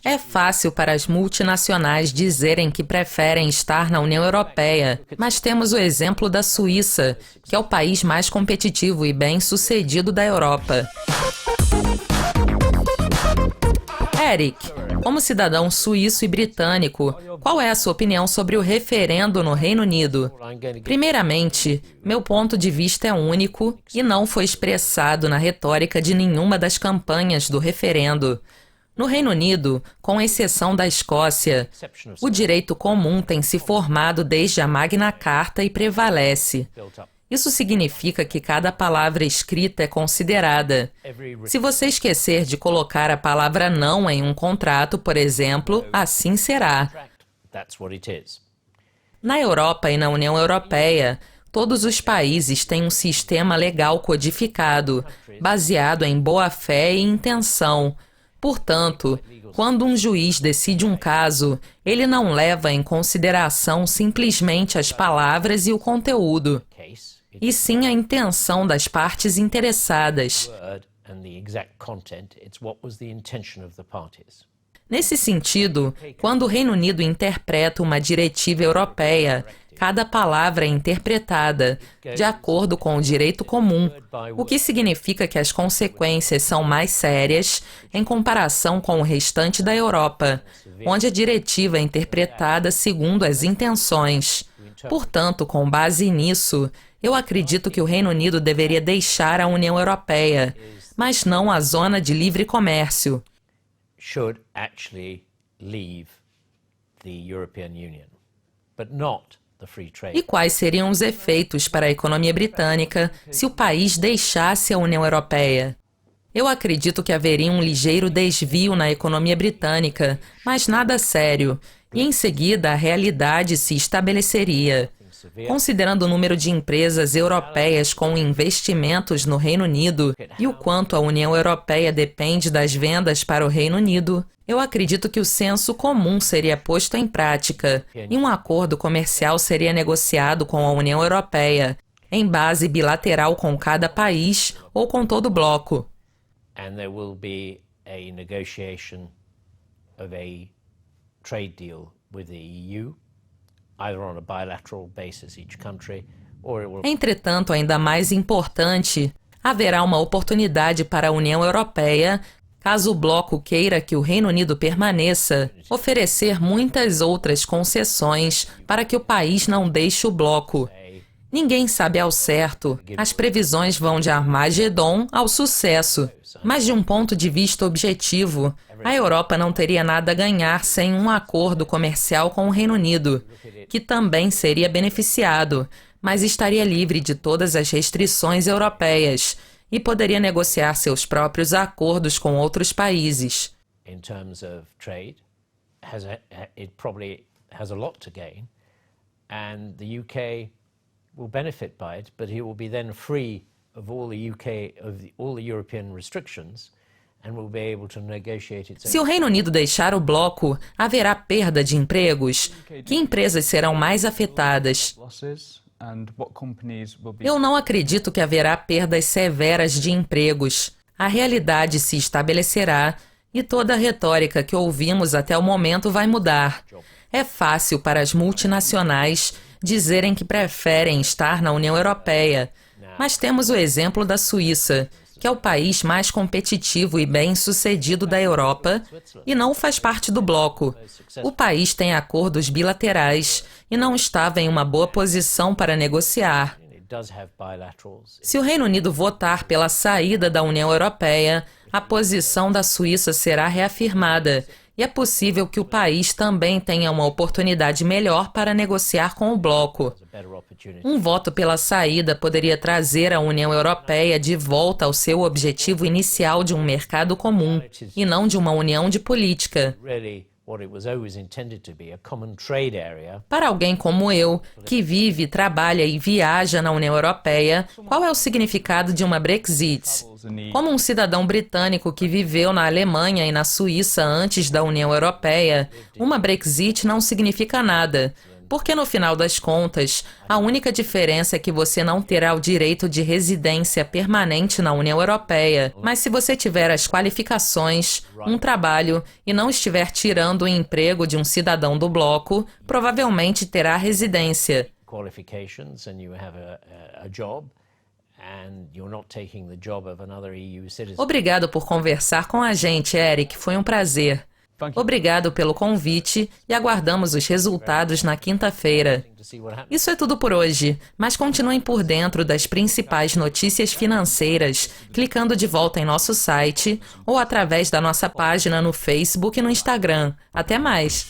É fácil para as multinacionais dizerem que preferem estar na União Europeia, mas temos o exemplo da Suíça, que é o país mais competitivo e bem-sucedido da Europa. Eric, como cidadão suíço e britânico, qual é a sua opinião sobre o referendo no Reino Unido? Primeiramente, meu ponto de vista é único e não foi expressado na retórica de nenhuma das campanhas do referendo. No Reino Unido, com exceção da Escócia, o direito comum tem se formado desde a Magna Carta e prevalece. Isso significa que cada palavra escrita é considerada. Se você esquecer de colocar a palavra não em um contrato, por exemplo, assim será. Na Europa e na União Europeia, todos os países têm um sistema legal codificado, baseado em boa-fé e intenção. Portanto, quando um juiz decide um caso, ele não leva em consideração simplesmente as palavras e o conteúdo, e sim a intenção das partes interessadas. Nesse sentido, quando o Reino Unido interpreta uma diretiva europeia, cada palavra é interpretada de acordo com o direito comum, o que significa que as consequências são mais sérias em comparação com o restante da Europa, onde a diretiva é interpretada segundo as intenções. Portanto, com base nisso, eu acredito que o Reino Unido deveria deixar a União Europeia, mas não a zona de livre comércio. Should actually leave the European Union, but not the free trade. E quais seriam os efeitos para a economia britânica se o país deixasse a União Europeia? Eu acredito que haveria um ligeiro desvio na economia britânica, mas nada sério, e em seguida a realidade se estabeleceria. Considerando o número de empresas europeias com investimentos no Reino Unido e o quanto a União Europeia depende das vendas para o Reino Unido, eu acredito que o senso comum seria posto em prática e um acordo comercial seria negociado com a União Europeia, em base bilateral com cada país ou com todo o bloco. And there will be a negotiation of a trade deal with the EU. Either on a bilateral basis each country, or it will... Entretanto, ainda mais importante, haverá uma oportunidade para a União Europeia, caso o bloco queira que o Reino Unido permaneça, oferecer muitas outras concessões para que o país não deixe o bloco. Ninguém sabe ao certo, as previsões vão de Armagedon ao sucesso, mas de um ponto de vista objetivo, a Europa não teria nada a ganhar sem um acordo comercial com o Reino Unido, que também seria beneficiado, mas estaria livre de todas as restrições europeias e poderia negociar seus próprios acordos com outros países. In terms of trade, it probably has a lot to gain, and the UK will benefit by it, but it will be then free of all the UK all the European restrictions. Se o Reino Unido deixar o bloco, haverá perda de empregos? Que empresas serão mais afetadas? Eu não acredito que haverá perdas severas de empregos. A realidade se estabelecerá e toda a retórica que ouvimos até o momento vai mudar. É fácil para as multinacionais dizerem que preferem estar na União Europeia, mas temos o exemplo da Suíça, que é o país mais competitivo e bem-sucedido da Europa e não faz parte do bloco. O país tem acordos bilaterais e não estava em uma boa posição para negociar. Se o Reino Unido votar pela saída da União Europeia, a posição da Suíça será reafirmada e é possível que o país também tenha uma oportunidade melhor para negociar com o bloco. Um voto pela saída poderia trazer a União Europeia de volta ao seu objetivo inicial de um mercado comum, e não de uma união de política. Para alguém como eu, que vive, trabalha e viaja na União Europeia, qual é o significado de uma Brexit? Como um cidadão britânico que viveu na Alemanha e na Suíça antes da União Europeia, uma Brexit não significa nada. Porque no final das contas, a única diferença é que você não terá o direito de residência permanente na União Europeia. Mas se você tiver as qualificações, um trabalho e não estiver tirando o emprego de um cidadão do bloco, provavelmente terá residência. Qualifications and you have a job and you're not taking the job of another EU citizen. Obrigado por conversar com a gente, Eric. Foi um prazer. Obrigado pelo convite e aguardamos os resultados na quinta-feira. Isso é tudo por hoje, mas continuem por dentro das principais notícias financeiras clicando de volta em nosso site ou através da nossa página no Facebook e no Instagram. Até mais!